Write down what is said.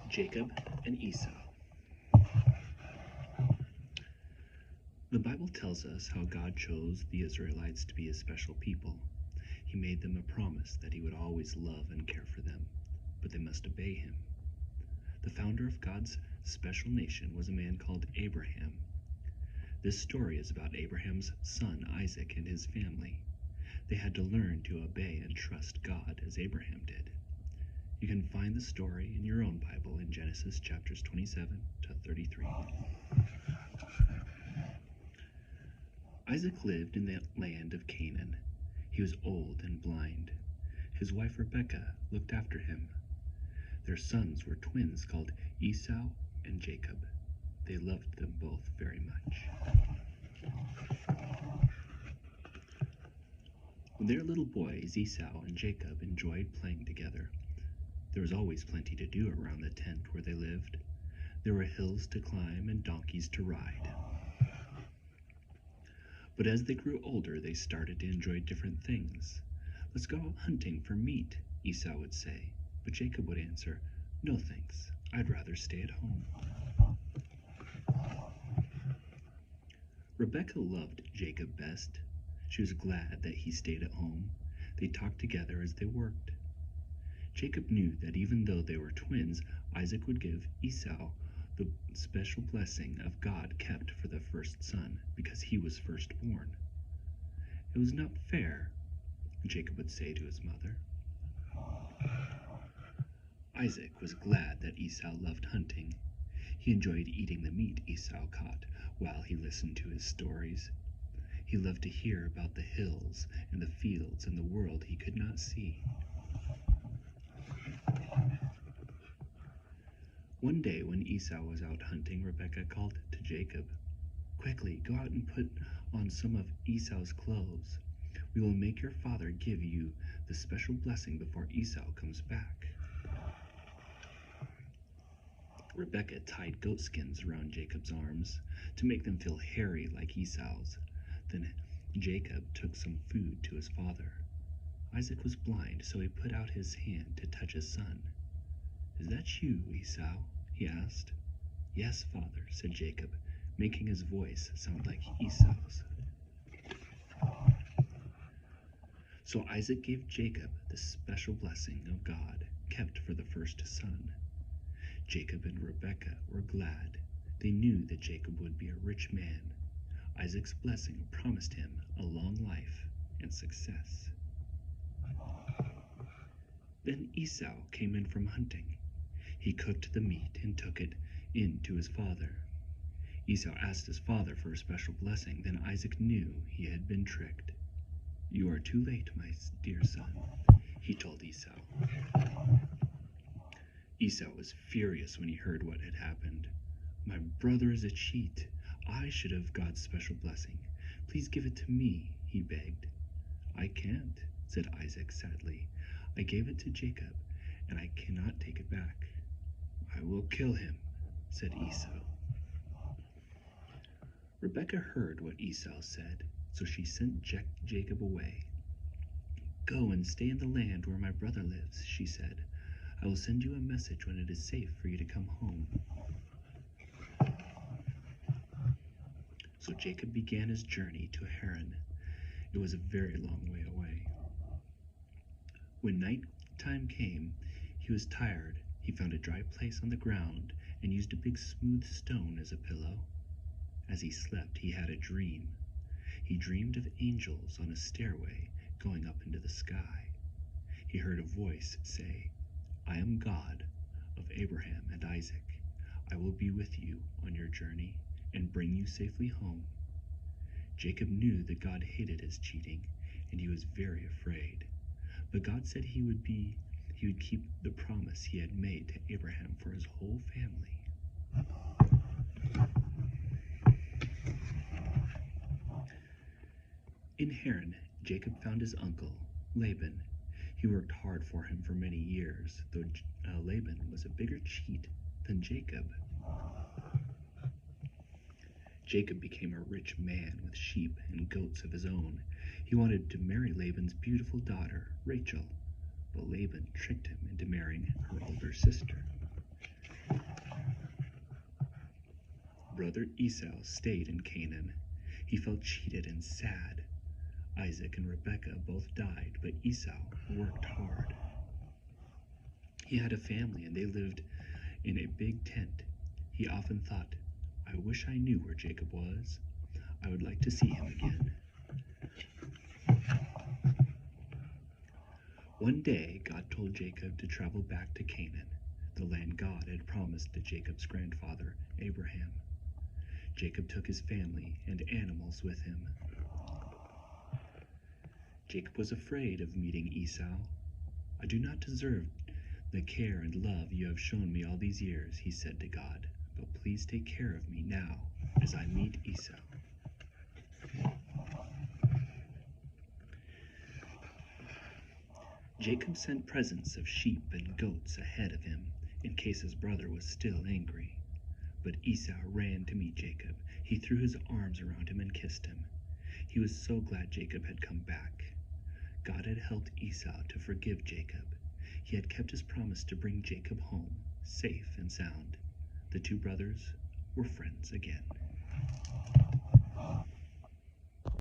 Jacob and Esau. The Bible tells us how God chose the Israelites to be his special people. He made them a promise that he would always love and care for them, but they must obey him. The founder of God's special nation was a man called Abraham. This story is about Abraham's son Isaac and his family. They had to learn to obey and trust God as Abraham did. You can find the story in your own Bible in Genesis chapters 27 to 33. Isaac lived in the land of Canaan. He was old and blind. His wife Rebekah looked after him. Their sons were twins called Esau and Jacob. They loved them both very much. When they were little boys, Esau and Jacob enjoyed playing together. There was always plenty to do around the tent where they lived. There were hills to climb and donkeys to ride. But as they grew older, they started to enjoy different things. "Let's go out hunting for meat," Esau would say, but Jacob would answer, "No thanks, I'd rather stay at home." Rebekah loved Jacob best. She was glad that he stayed at home. They talked together as they worked. Jacob knew that even though they were twins, Isaac would give Esau the special blessing of God kept for the first son, because he was firstborn. "It was not fair," Jacob would say to his mother. Isaac was glad that Esau loved hunting. He enjoyed eating the meat Esau caught while he listened to his stories. He loved to hear about the hills and the fields and the world he could not see. One day when Esau was out hunting, Rebekah called to Jacob, "Quickly, go out and put on some of Esau's clothes. We will make your father give you the special blessing before Esau comes back." Rebekah tied goat skins around Jacob's arms to make them feel hairy like Esau's. Then Jacob took some food to his father. Isaac was blind, so he put out his hand to touch his son. "Is that you, Esau?" he asked. "Yes, father," said Jacob, making his voice sound like Esau's. So Isaac gave Jacob the special blessing of God, kept for the first son. Jacob and Rebekah were glad. They knew that Jacob would be a rich man. Isaac's blessing promised him a long life and success. Then Esau came in from hunting. He cooked the meat and took it in to his father. Esau asked his father for a special blessing. Then Isaac knew he had been tricked. "You are too late, my dear son," he told Esau. Esau was furious when he heard what had happened. "My brother is a cheat. I should have God's special blessing. Please give it to me," he begged. "I can't," said Isaac sadly. "I gave it to Jacob, and I cannot take it back." "I will kill him," said Esau. Rebekah heard what Esau said, so she sent Jacob away. "Go and stay in the land where my brother lives," she said. "I will send you a message when it is safe for you to come home." So Jacob began his journey to Haran. It was a very long way away. When night time came, he was tired. He found a dry place on the ground and used a big smooth stone as a pillow. As he slept, he had a dream. He dreamed of angels on a stairway going up into the sky. He heard a voice say, "I am God of Abraham and Isaac. I will be with you on your journey and bring you safely home." Jacob knew that God hated his cheating, and he was very afraid. But God said he would keep the promise he had made to Abraham for his whole family. In Haran, Jacob found his uncle, Laban. He worked hard for him for many years, though Laban was a bigger cheat than Jacob. Jacob became a rich man with sheep and goats of his own. He wanted to marry Laban's beautiful daughter, Rachel, but Laban tricked him into marrying her older sister. Brother Esau stayed in Canaan. He felt cheated and sad. Isaac and Rebekah both died, but Esau worked hard. He had a family and they lived in a big tent. He often thought, I wish I knew where Jacob was. I would like to see him again. One day, God told Jacob to travel back to Canaan, the land God had promised to Jacob's grandfather, Abraham. Jacob took his family and animals with him. Jacob was afraid of meeting Esau. I do not deserve the care and love you have shown me all these years, he said to God, but please take care of me now as I meet Esau. Jacob sent presents of sheep and goats ahead of him in case his brother was still angry. But Esau ran to meet Jacob. He threw his arms around him and kissed him. He was so glad Jacob had come back. God had helped Esau to forgive Jacob. He had kept his promise to bring Jacob home, safe and sound. The two brothers were friends again.